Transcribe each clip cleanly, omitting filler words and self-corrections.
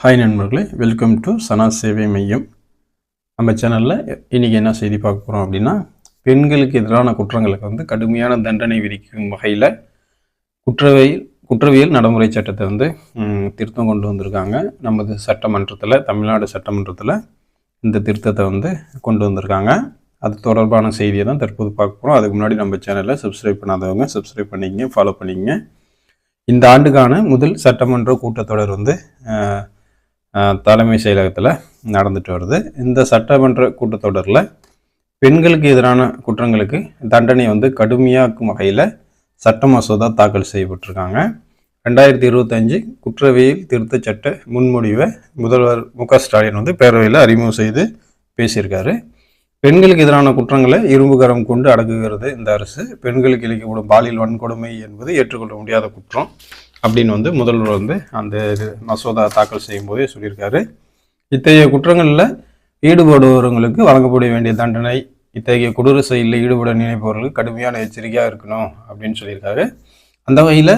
Hi நண்பர்களே, welcome to சனா சேவை மையம். நம்ம சேனலில் இன்றைக்கி என்ன செய்தி பார்க்க போகிறோம் அப்படின்னா, பெண்களுக்கு எதிரான குற்றங்களுக்கு கடுமையான தண்டனை விதிக்கும் வகையில் குற்றவியல் நடைமுறை சட்டத்தை திருத்தம் கொண்டு வந்திருக்காங்க. நமது சட்டமன்றத்தில், தமிழ்நாடு சட்டமன்றத்தில் இந்த திருத்தத்தை கொண்டு வந்திருக்காங்க. அது தொடர்பான செய்தியை தான் தற்போது பார்க்க போகிறோம். அதுக்கு முன்னாடி நம்ம சேனலை சப்ஸ்கிரைப் பண்ணாதவங்க சப்ஸ்கிரைப் பண்ணிக்கங்க, ஃபாலோ பண்ணிக்கங்க. இந்த ஆண்டுக்கான முதல் சட்டமன்ற கூட்டத்தொடர் தலைமை செயலகத்தில் நடந்துட்டு வருது. இந்த சட்டமன்ற கூட்டத்தொடரில் பெண்களுக்கு எதிரான குற்றங்களுக்கு தண்டனை கடுமையாக்கும் வகையில் சட்ட மசோதா தாக்கல் செய்யப்பட்டிருக்காங்க. 2025 குற்றவியல் திருத்த சட்ட முன்மொழிவை முதல்வர் மு.க. ஸ்டாலின் பேரவையில் அறிமுகம் செய்து பேசியிருக்காரு. பெண்களுக்கு எதிரான குற்றங்களை இரும்புகரம் கொண்டு அடக்குகிறது இந்த அரசு. பெண்களுக்கு இழைக்கப்படும் பாலியல் வன்கொடுமை என்பது ஏற்றுக்கொள்ள முடியாத குற்றம் அப்படின்னு முதல்வர் அந்த மசோதா தாக்கல் செய்யும் போதே சொல்லியிருக்காரு. இத்தகைய குற்றங்களில் ஈடுபடுபவர்களுக்கு வழங்கப்பட வேண்டிய தண்டனை இத்தகைய கொடூர செயலில் ஈடுபட நினைப்பவர்களுக்கு கடுமையான எச்சரிக்கையாக இருக்கணும் அப்படின்னு சொல்லியிருக்காரு. அந்த வகையில்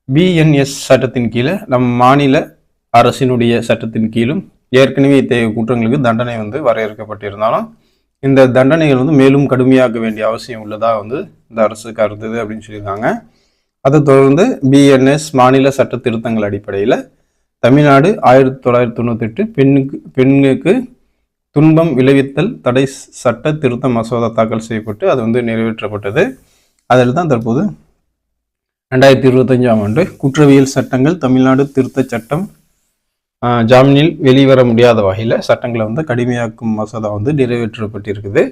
பிஎன்எஸ் சட்டத்தின் கீழே நம் மாநில அரசினுடைய சட்டத்தின் கீழும் ஏற்கனவே இத்தகைய குற்றங்களுக்கு தண்டனை வரையறுக்கப்பட்டிருந்தாலும் இந்த தண்டனைகள் மேலும் கடுமையாக்க வேண்டிய அவசியம் உள்ளதாக இந்த அரசு கருதுது அப்படின்னு சொல்லியிருக்காங்க. அதை தொடர்ந்து பிஎன்எஸ் மாநில சட்ட திருத்தங்கள் அடிப்படையில் தமிழ்நாடு 1998 பெண்ணுக்கு துன்பம் விளைவித்தல் தடை சட்ட திருத்த மசோதா தாக்கல் செய்யப்பட்டு அது நிறைவேற்றப்பட்டது. அதில் தான் தற்போது 2025ஆம் ஆண்டு குற்றவியல் சட்டங்கள் தமிழ்நாடு திருத்த சட்டம் ஜாமீனில் வெளிவர முடியாத வகையில் சட்டங்களை கடுமையாக்கும் மசோதா நிறைவேற்றப்பட்டிருக்குது.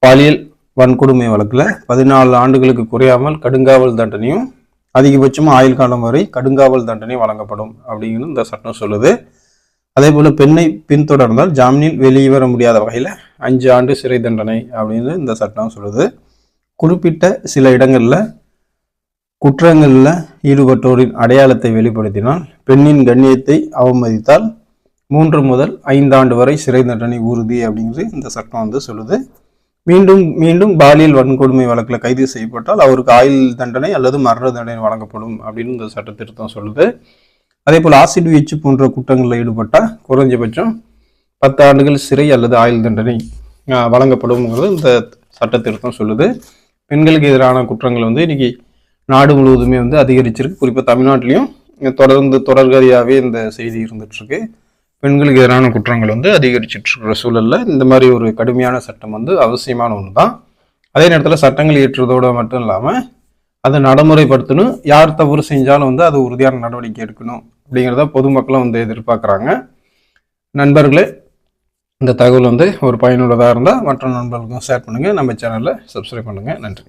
பாலியல் வன்கொடுமை வழக்கில் 14 ஆண்டுகளுக்கு குறையாமல் கடுங்காவல் தண்டனையும் அதிகபட்சமாக ஆயுள் காலம் வரை கடுங்காவல் தண்டனை வழங்கப்படும் அப்படிங்கிறது இந்த சட்டம் சொல்லுது. அதே போல் பெண்ணை பின்தொடர்ந்தால் ஜாமீனில் வெளிவர முடியாத வகையில் 5 ஆண்டு சிறை தண்டனை அப்படின்னு இந்த சட்டம் சொல்லுது. குறிப்பிட்ட சில இடங்களில் குற்றங்களில் ஈடுபட்டோரின் அடையாளத்தை வெளிப்படுத்தினால், பெண்ணின் கண்ணியத்தை அவமதித்தால் 3 முதல் 5 ஆண்டு வரை சிறை தண்டனை உறுதி அப்படிங்கிறது இந்த சட்டம் சொல்லுது. மீண்டும் பாலியல் வன்கொடுமை வழக்கில் கைது செய்யப்பட்டால் அவருக்கு ஆயுள் தண்டனை அல்லது மரண தண்டனை வழங்கப்படும் அப்படின்னு இந்த சட்ட திருத்தம் சொல்லுது. அதே போல் ஆசிட் வீச்சு போன்ற குற்றங்களில் ஈடுபட்டால் குறைஞ்சபட்சம் 10 ஆண்டுகள் சிறை அல்லது ஆயுள் தண்டனை வழங்கப்படும்ங்கிறது இந்த சட்ட திருத்தம் சொல்லுது. பெண்களுக்கு எதிரான குற்றங்கள் இன்னைக்கு நாடு முழுவதுமே அதிகரிச்சிருக்கு. குறிப்பாக தமிழ்நாட்டிலையும் தொடர்ந்து தொடர்கதையாகவே இந்த செய்தி இருந்துகிட்ருக்கு. பெண்களுக்கு எதிரான குற்றங்கள் அதிகரிச்சுட்டு இருக்கிற சூழலில் இந்த மாதிரி ஒரு கடுமையான சட்டம் அவசியமான ஒன்று தான். அதே நேரத்தில் சட்டங்கள் இயற்றுவதோடு மட்டும் இல்லாமல் அதை நடைமுறைப்படுத்தணும். யார் தவறு செஞ்சாலும் அது உறுதியான நடவடிக்கை எடுக்கணும் அப்படிங்கிறத பொதுமக்களும் எதிர்பார்க்குறாங்க. நண்பர்களே, இந்த தகவல் ஒரு பயனுள்ளதாக இருந்தால் மற்ற நண்பர்களுக்கும் ஷேர் பண்ணுங்கள். நம்ம சேனலில் சப்ஸ்கிரைப் பண்ணுங்கள். நன்றி.